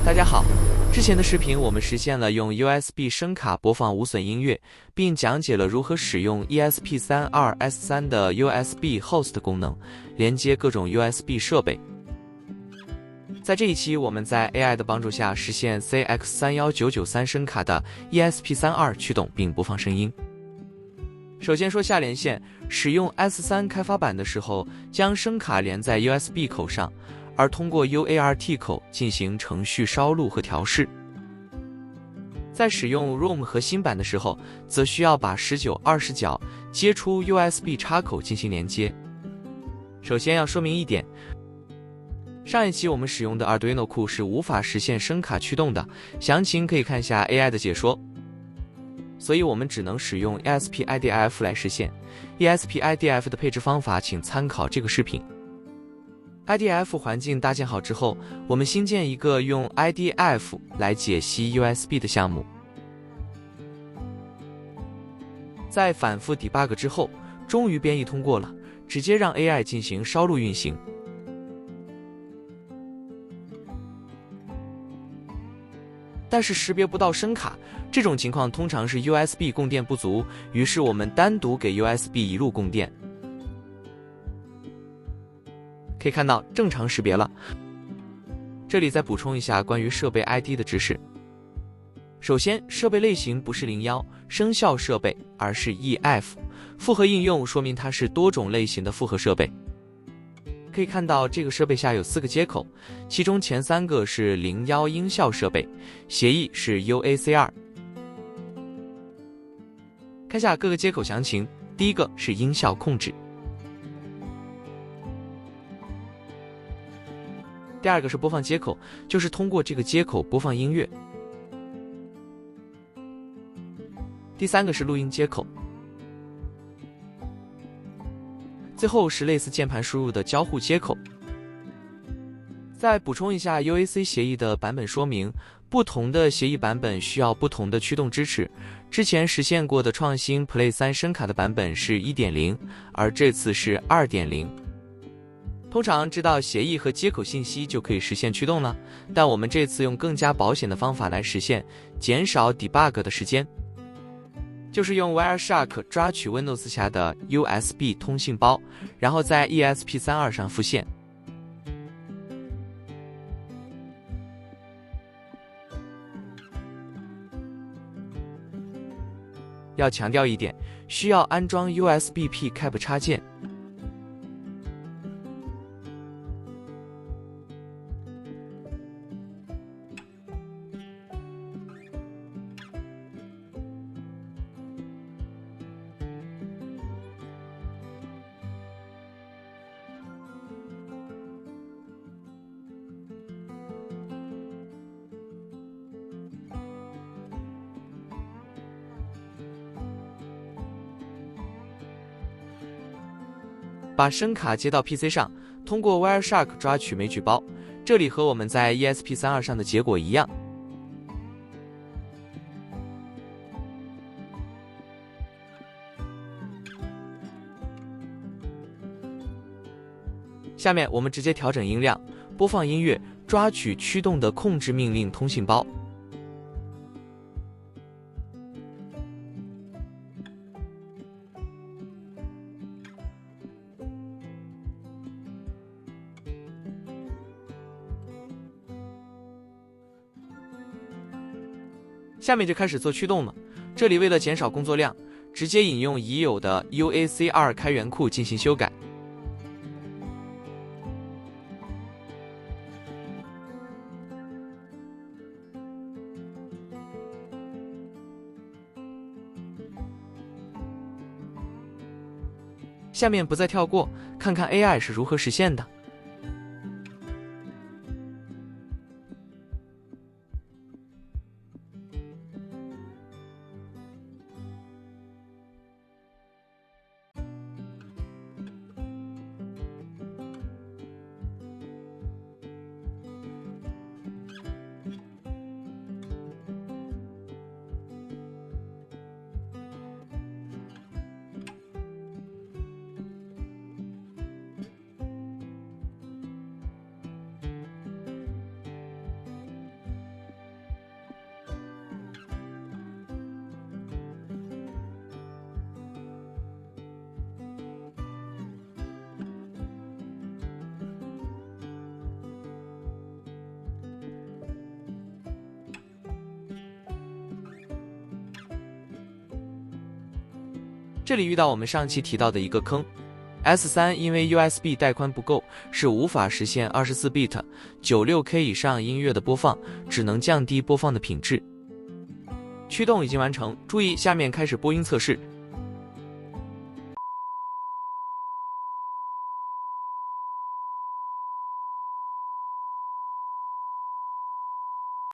大家好，之前的視頻我們實現了用 USB 聲卡播放無損音樂，並講解了如何使用 ESP32S3 的 USB Host 功能，連接各種 USB 設備。在這一期，我們在 AI 的幫助下實現 CX31993 聲卡的 ESP32 驅動並播放聲音。首先說下連線，使用 S3 開發版的時候，將聲卡連在 USB 口上，而通過 UART 口進行程序燒錄和調試。在使用 ROM 核心版的時候，則需要把1920角接出 USB 插口進行連接。首先要說明一點，上一期我們使用的 Arduino 庫是無法實現聲卡驅動的，詳情可以看下 AI 的解說。所以我們只能使用 ESP-IDF 來實現。ESP-IDF 的配置方法請參考這個視頻。IDF 環境搭建好之後，我們新建一個用 IDF 來解析 USB 的項目。在反覆 debug 之後，終於編譯通過了，直接讓 AI 進行燒錄運行。但是識別不到聲卡，這種情況通常是 USB 供電不足，於是我們單獨給 USB 一路供電。可以看到正常識別了。這裡再補充一下關於設備 ID 的知識。首先，設備類型不是01聲效設備，而是 EF 複合應用，說明它是多種類型的複合設備。可以看到這個設備下有4個接口，其中前3個是01音效設備，協議是 UAC2。看下各個接口詳情，第一個是音效控制，第二個是播放接口，就是通過這個接口播放音樂，第3個是錄音接口，最後是類似鍵盤輸入的交互接口。再補充一下 UAC 協議的版本說明，不同的協議版本需要不同的驅动支持。之前實現過的創新 Play 3聲卡的版本是 1.0， 而這次是 2.0。通常知道協議和接口信息就可以實現驅動了，但我们這次用更加保險的方法來實現，減少 debug 的時間，就是用 Wireshark 抓取 Windows 下的 USB 通信包，然後在 ESP32 上複現。要強調一點，需要安裝 USB-P Cap 插件。把声卡接到 PC 上，通過 Wireshark 抓取枚举包，這裡和我們在 ESP32 上的結果一樣。下面我們直接調整音量，播放音樂，抓取驅動的控制命令通信包。下面就開始做驅動了。這裡為了減少工作量，直接引用已有的 UAC2 開源庫進行修改。下面不再跳過，看看 AI 是如何實現的。這裡遇到我們上期提到的一個坑。S3 因為 USB 帶寬不夠，是無法實現24bit 96K 以上音樂的播放，只能降低播放的品質。驅動已經完成，注意下面開始播音測試。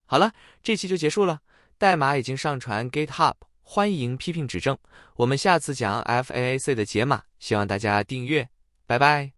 好了，這期就結束了，代碼已經上傳 GitHub， 歡迎批評指正。我們下次講 FAAC 的解碼，希望大家訂閱，拜拜。